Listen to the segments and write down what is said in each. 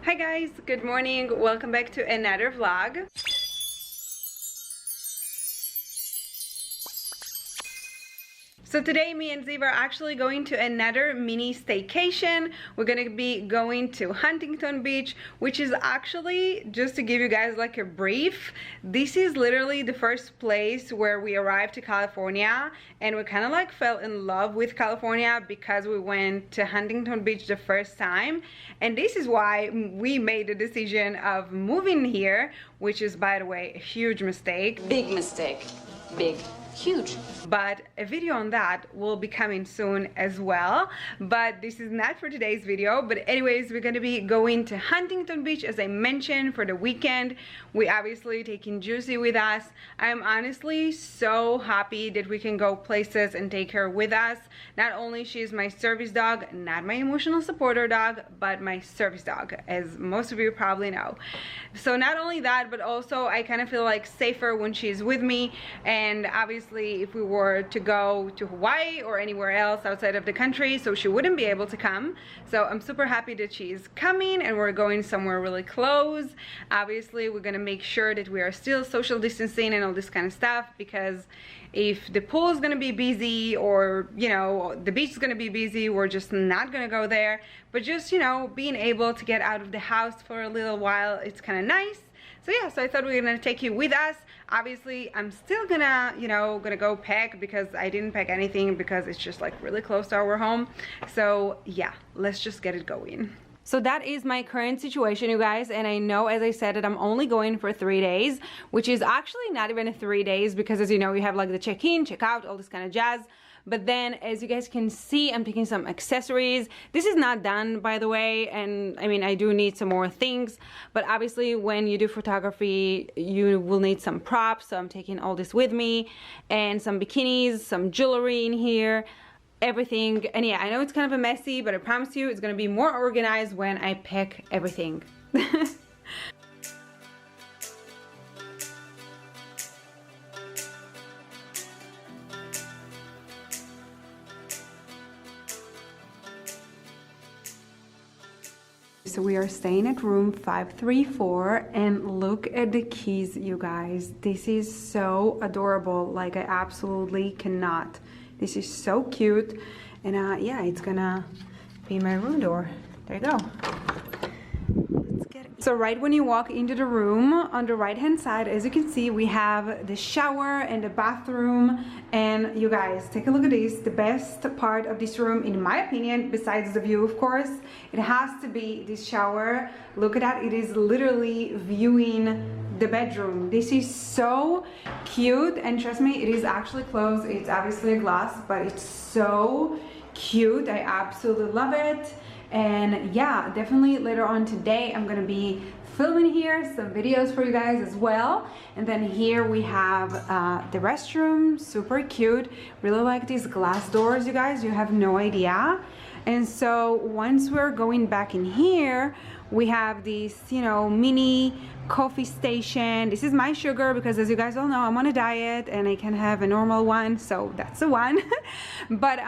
Hi guys, good morning. Welcome back to another vlog. So today me and Ziv are actually going to another mini staycation. We're gonna be going to Huntington Beach, which is actually, just to give you guys like a brief, this is literally the first place where we arrived to California, and we kind of like fell in love with California because we went to Huntington Beach the first time. And this is why we made the decision of moving here, which is, by the way, a huge mistake. Big mistake. Big. Huge. But a video on that will be coming soon as well, but this is not for today's video. But anyways, we're going to be going to Huntington Beach, as I mentioned, for the weekend. We obviously taking Juicy with us. I'm honestly so happy that we can go places and take her with us. Not only she's my service dog, not my emotional supporter dog, but my service dog, as most of you probably know. So not only that, but also I kind of feel like safer when she's with me. And obviously if we were to go to Hawaii or anywhere else outside of the country, so she wouldn't be able to come. So I'm super happy that she's coming, and we're going somewhere really close. Obviously we're gonna make sure that we are still social distancing and all this kind of stuff, because if the pool is gonna be busy, or you know, the beach is gonna be busy, we're just not gonna go there. But just, you know, being able to get out of the house for a little while, it's kind of nice. So yeah, so I thought we were gonna take you with us. Obviously I'm still gonna, you know, gonna go pack, because I didn't pack anything because it's just like really close to our home. So yeah, let's just get it going. So that is my current situation, you guys, and I know, as I said, that I'm only going for 3 days, which is actually not even 3 days, because as you know, you have like the check-in, check-out, all this kind of jazz. But then, as you guys can see, I'm taking some accessories. This is not done, by the way, and I mean, I do need some more things, but obviously when you do photography, you will need some props, so I'm taking all this with me, and some bikinis, some jewelry in here, everything. And yeah, I know it's kind of a messy, but I promise you it's gonna be more organized when I pack everything. So we are staying at room 534, and look at the keys, you guys. This is so adorable. Like, I absolutely cannot. This is so cute. And yeah, it's gonna be my room door. There you go. Let's get it. So right when you walk into the room, on the right hand side, as you can see, we have the shower and the bathroom. And you guys, take a look at this. The best part of this room, in my opinion, besides the view, of course, it has to be this shower. Look at that. It is literally viewing the bedroom. This is so cute, and trust me, it is actually closed. It's obviously a glass, but it's so cute. I absolutely love it. And yeah, definitely later on today I'm gonna be filming here some videos for you guys as well. And then here we have the restroom, super cute. Really like these glass doors, you guys, you have no idea. And so once we're going back in here, we have this, you know, mini coffee station. This is my sugar, because as you guys all know, I'm on a diet and I can have a normal one, so that's the one. But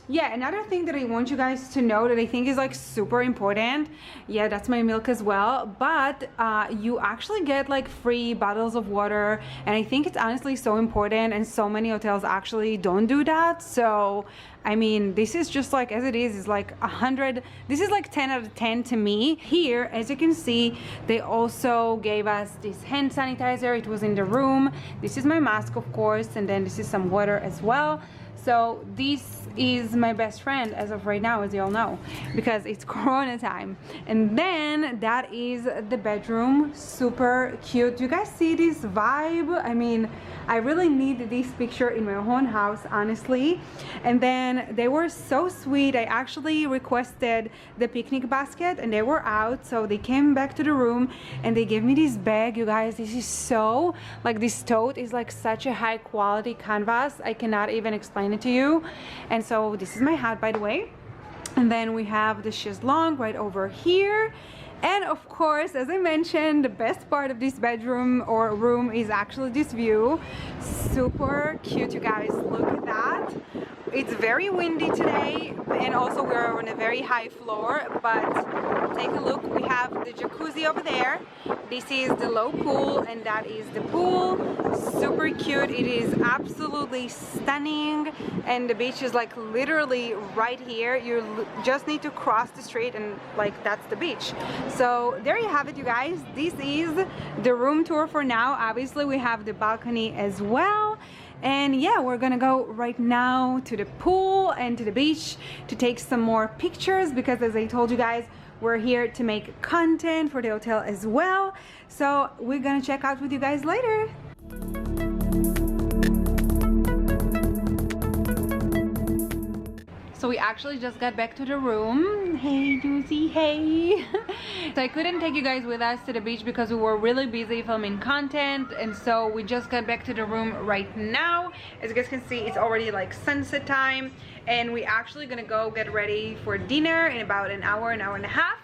yeah, another thing that I want you guys to know that I think is like super important, yeah, that's my milk as well, but you actually get like free bottles of water, and I think it's honestly so important, and so many hotels actually don't do that. So I mean, this is just like, as it is like 100, this is like 10 out of 10 to me. Here, as you can see, they also gave us this hand sanitizer. It was in the room. This is my mask, of course, and then this is some water as well. So this is my best friend as of right now, as you all know, because it's Corona time. And then that is the bedroom, super cute. You guys see this vibe? I mean, I really need this picture in my own house, honestly. And then they were so sweet. I actually requested the picnic basket and they were out, so they came back to the room and they gave me this bag. You guys, this is so, like, this tote is like such a high quality canvas. I cannot even explain it to you. And so this is my hat, by the way. And then we have the chaise longue right over here. And of course, as I mentioned, the best part of this bedroom or room is actually this view. Super cute, you guys. Look at that. it's very windy today, and also we're on a very high floor, but take a look. We have the jacuzzi over there. This is the low pool, and that is the pool. Super cute. It is absolutely stunning, and the beach is like literally right here. You just need to cross the street and like that's the beach. So there you have it, you guys. This is the room tour for now. Obviously we have the balcony as well. And yeah, we're gonna go right now to the pool and to the beach to take some more pictures, because as I told you guys, we're here to make content for the hotel as well. So we're gonna check out with you guys later. So we actually just got back to the room. Hey Lucy, hey. So I couldn't take you guys with us to the beach because we were really busy filming content, and so we just got back to the room right now. As you guys can see, it's already like sunset time, and we actually gonna go get ready for dinner in about an hour and a half.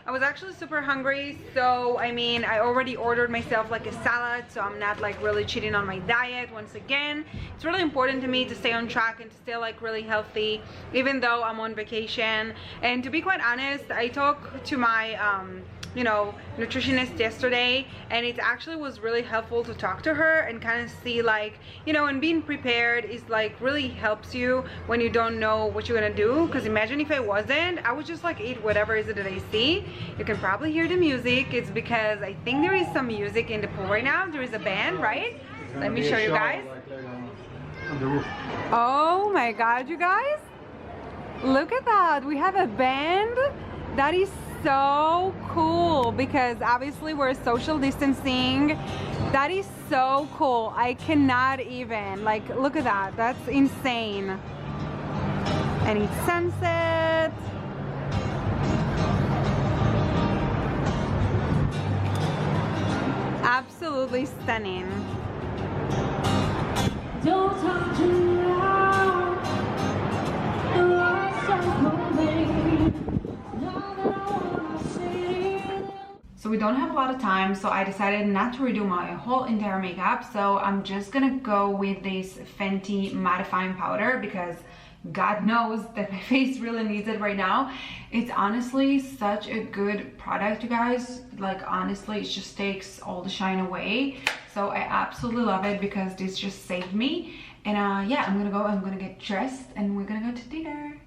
I was actually super hungry, so I mean, I already ordered myself like a salad, so I'm not like really cheating on my diet. Once again, it's really important to me to stay on track and to stay like really healthy, even though I'm on vacation. And to be quite honest, I talked to my you know, nutritionist yesterday, and it actually was really helpful to talk to her and kind of see like, you know, and being prepared is like really helps you when you don't know what you're gonna do. Because imagine if I wasn't, I would just like eat whatever is it that I see. You can probably hear the music. It's because I think there is some music in the pool right now. There is a band, right? Let me show you guys. Oh my god, you guys, look at that. We have a band. That is so cool, because obviously we're social distancing. That is so cool. I cannot even, like, look at that. That's insane. And it's sunset. Absolutely stunning. Don't talk too loud. The lights are moving. So we don't have a lot of time, so I decided not to redo my whole entire makeup. So I'm just gonna go with this Fenty mattifying powder, because God knows that my face really needs it right now. It's honestly such a good product, you guys. Like, honestly, it just takes all the shine away. So I absolutely love it, because this just saved me. And yeah, I'm gonna get dressed and we're gonna go to dinner.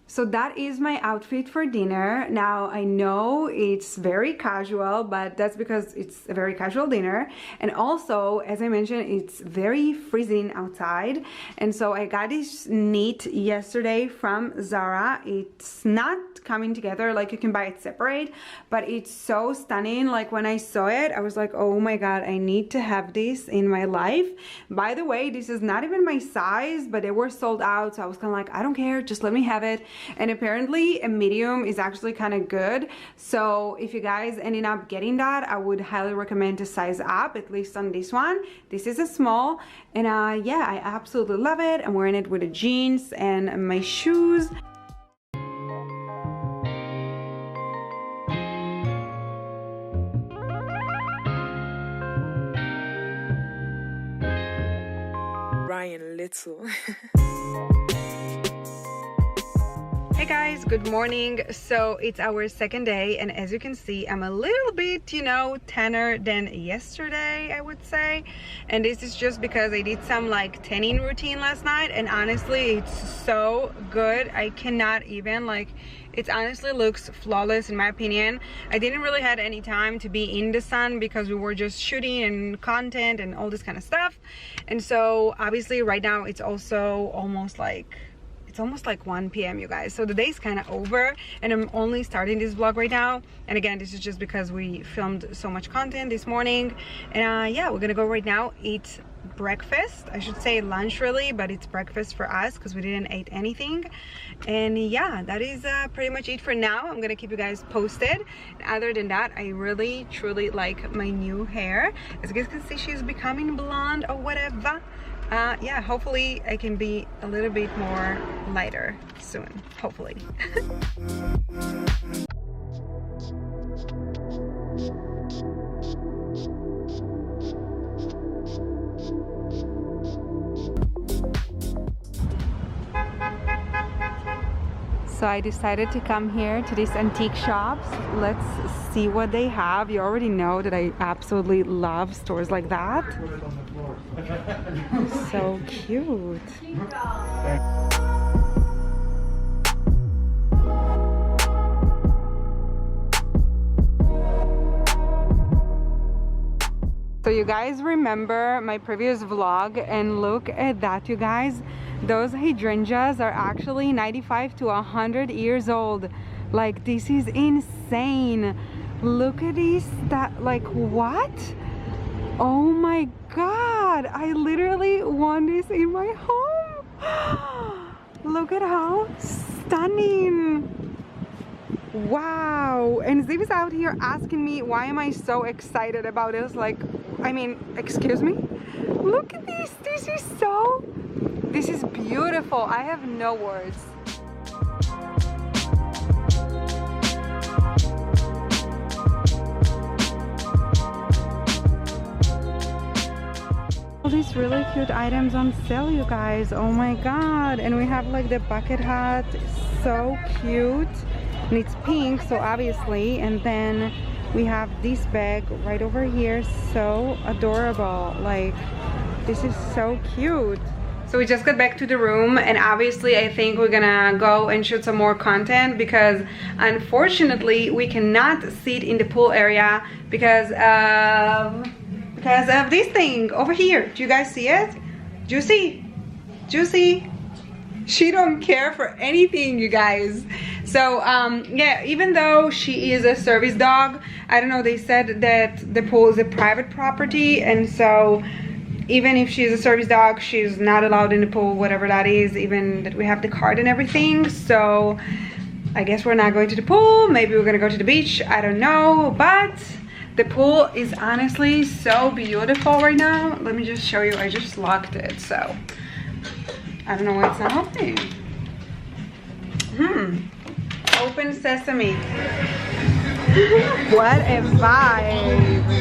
So that is my outfit for dinner. Now I know it's very casual, but that's because it's a very casual dinner. And also, as I mentioned, it's very freezing outside. And so I got this knit yesterday from Zara. It's not coming together, like you can buy it separate, but it's so stunning. Like when I saw it, I was like, oh my god, I need to have this in my life. By the way, this is not even my size, but they were sold out. So I was kind of like, I don't care, just let me have it. And apparently a medium is actually kind of good. So if you guys ended up getting that, I would highly recommend to size up, at least on this one. This is a small, and yeah, I absolutely love it. I'm wearing it with the jeans and my shoes. Ryan Little. Hey guys, good morning. So it's our second day, and as you can see, I'm a little bit, you know, tanner than yesterday, I would say. And this is just because I did some like tanning routine last night, and honestly it's so good. I cannot even, like, it honestly looks flawless in my opinion. I didn't really had any time to be in the sun because we were just shooting and content and all this kind of stuff. And so obviously right now it's also almost like 1 p.m. you guys, so the day's kind of over, and I'm only starting this vlog right now. And again, this is just because we filmed so much content this morning. And yeah, we're gonna go right now eat breakfast. I should say lunch really, but it's breakfast for us because we didn't eat anything. And yeah, that is pretty much it for now. I'm gonna keep you guys posted. And other than that, I really truly like my new hair. As you guys can see, she's becoming blonde or whatever. Yeah, hopefully I can be a little bit more lighter soon, hopefully. So I decided to come here to these antique shops. Let's see what they have. You already know that I absolutely love stores like that. So cute. So you guys remember my previous vlog, and look at that, you guys. Those hydrangeas are actually 95 to 100 years old. Like, this is insane. Look at these, like, what? Oh my god, I literally want this in my home. Look at how stunning. Wow. And Ziv is out here asking me why am I so excited about this. Like, I mean, excuse me? Look at this. This is beautiful. I have no words. All these really cute items on sale, you guys. Oh my god. And we have like the bucket hat. So cute. And it's pink, so obviously. And then we have this bag right over here. So adorable. Like, this is so cute. So we just got back to the room, and obviously I think we're gonna go and shoot some more content because unfortunately we cannot sit in the pool area because of this thing over here. Do you guys see it? Juicy? She don't care for anything, you guys. So yeah, even though she is a service dog, I don't know, they said that the pool is a private property, and so even if she's a service dog, she's not allowed in the pool, whatever that is, even that we have the card and everything. So I guess we're not going to the pool. Maybe we're gonna go to the beach, I don't know. But the pool is honestly so beautiful right now. Let me just show you. I just locked it, so I don't know why it's not opening. Open sesame. What a vibe.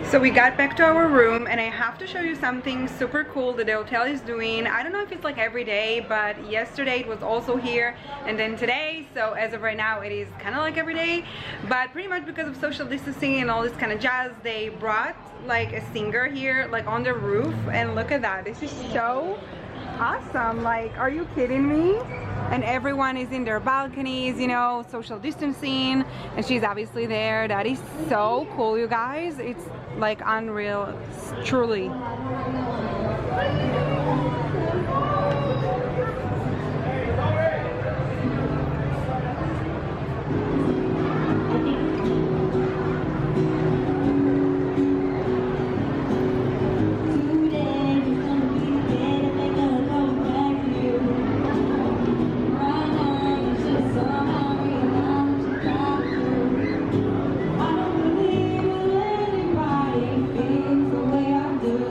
So we got back to our room, and I have to show you something super cool that the hotel is doing. I don't know if it's like every day, but yesterday it was also here, and then today. So as of right now, it is kind of like every day, but pretty much because of social distancing and all this kind of jazz, they brought like a singer here, like on the roof, and look at that. This is so awesome. Like, are you kidding me? And everyone is in their balconies, you know, social distancing, and she's obviously there. That is so cool, you guys. It's like unreal, truly.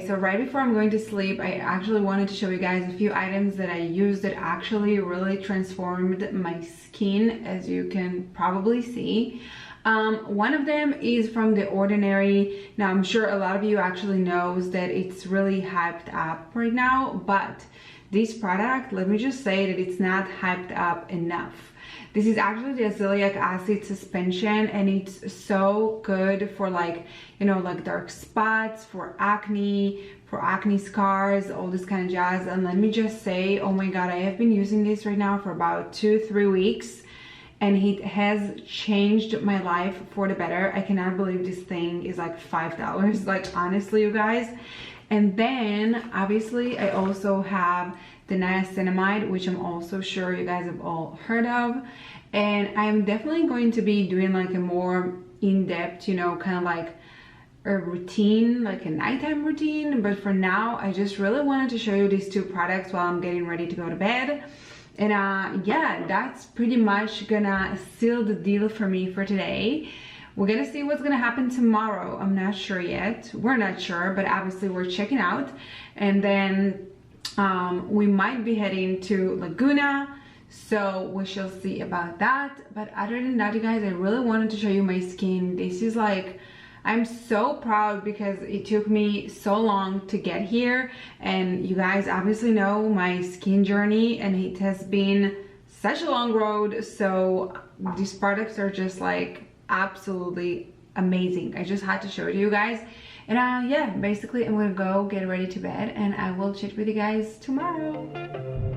So right before I'm going to sleep, I actually wanted to show you guys a few items that I used that actually really transformed my skin, as you can probably see. One of them is from The Ordinary. Now I'm sure a lot of you actually knows that it's really hyped up right now, but this product, let me just say that it's not hyped up enough. This is actually the azelaic acid suspension, and it's so good for, like, you know, like dark spots, for acne scars, all this kind of jazz. And let me just say, oh my god, I have been using this right now for about 2-3 weeks, and it has changed my life for the better. I cannot believe this thing is like $5, like, honestly, you guys. And then obviously I also have the niacinamide, which I'm also sure you guys have all heard of, and I'm definitely going to be doing like a more in-depth, you know, kind of like a routine, like a nighttime routine. But for now, I just really wanted to show you these two products while I'm getting ready to go to bed. And yeah, that's pretty much gonna seal the deal for me for today. We're gonna see what's gonna happen tomorrow. I'm not sure yet. We're not sure, but obviously we're checking out. And then we might be heading to Laguna. so we shall see about that. But other than that, you guys, I really wanted to show you my skin. This is like, I'm so proud because it took me so long to get here, and you guys obviously know my skin journey, and it has been such a long road. So these products are just like absolutely amazing. I just had to show it to you guys. And yeah, basically I'm gonna go get ready to bed, and I will chat with you guys tomorrow.